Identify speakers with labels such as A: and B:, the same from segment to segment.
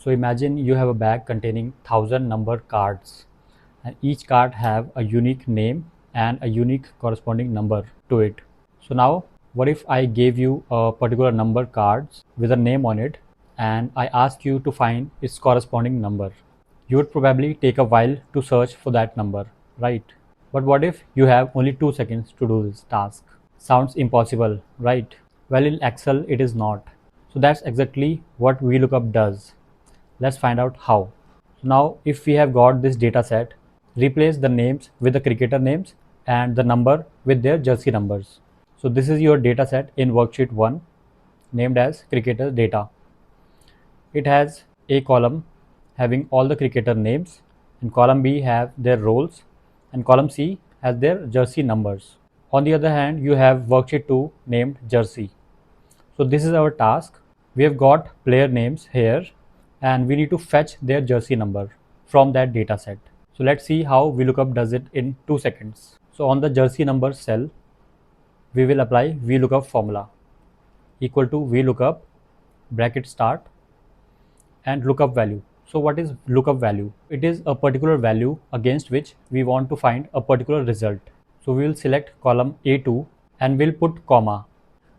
A: So imagine you have a bag containing 1000 numbered cards, and each card have a unique name and a unique corresponding number to it. So now what if I gave you a particular number cards with a name on it and I ask you to find its corresponding number? You would probably take a while to search for that number, right? But what if you have only 2 seconds to do this task? Sounds impossible, right? Well, in Excel it is not. So that's exactly what VLOOKUP does. Let's find out how. Now, if we have got this data set, replace the names with the cricketer names and the number with their jersey numbers. So this is your data set in worksheet 1 named as cricketer data. It has a column having all the cricketer names, and column B have their roles, and column C has their jersey numbers. On the other hand, you have worksheet 2 named jersey. So this is our task. We have got player names here and we need to fetch their jersey number from that data set. So let's see how VLOOKUP does it in 2 seconds. So on the jersey number cell, we will apply VLOOKUP formula equal to VLOOKUP bracket start and lookup value. So what is lookup value? It is a particular value against which we want to find a particular result. So we will select column A2 and we'll put comma.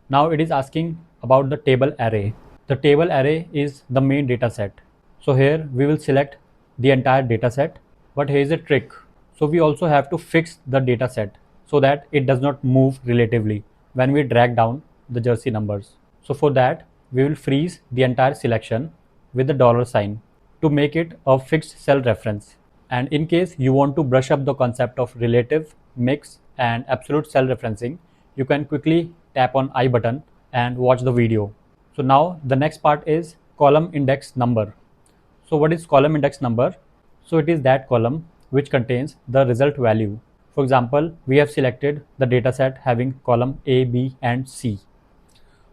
A: Now it is asking about the table array. The table array is the main data set. So here we will select the entire data set, but here is a trick. So we also have to fix the data set so that it does not move relatively when we drag down the jersey numbers. So for that, we will freeze the entire selection with the dollar sign to make it a fixed cell reference. And in case you want to brush up the concept of relative, mix, and absolute cell referencing, you can quickly tap on I button and watch the video. So now the next part is column index number. So what is column index number? So it is that column which contains the result value. For example, we have selected the dataset having column A, B, and C.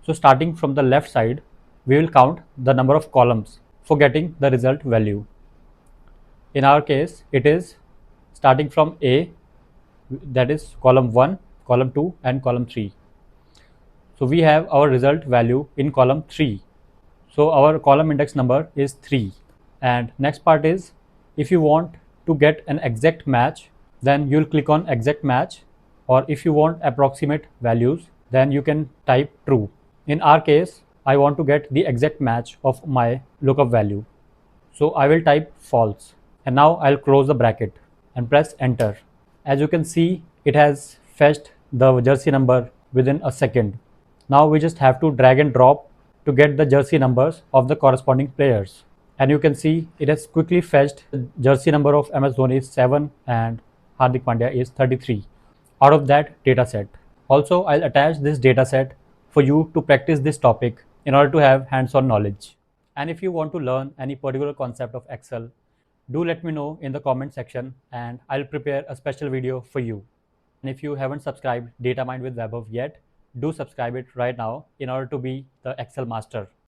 A: So starting from the left side, we will count the number of columns for getting the result value. In our case, it is starting from A, that is column 1, column 2, and column 3. So we have our result value in column 3. So our column index number is 3. And next part is, if you want to get an exact match, then you'll click on exact match, or if you want approximate values, then you can type true. In our case, I want to get the exact match of my lookup value. So I will type false, and now I'll close the bracket and press enter. As you can see, it has fetched the jersey number within a second. Now we just have to drag and drop to get the jersey numbers of the corresponding players. And you can see it has quickly fetched the jersey number of MS Dhoni is 7 and Hardik Pandya is 33 out of that data set. Also, I'll attach this data set for you to practice this topic in order to have hands-on knowledge. And if you want to learn any particular concept of Excel, do let me know in the comment section and I'll prepare a special video for you. And if you haven't subscribed Data Mind with Vaibhav yet, do subscribe it right now in order to be the Excel master.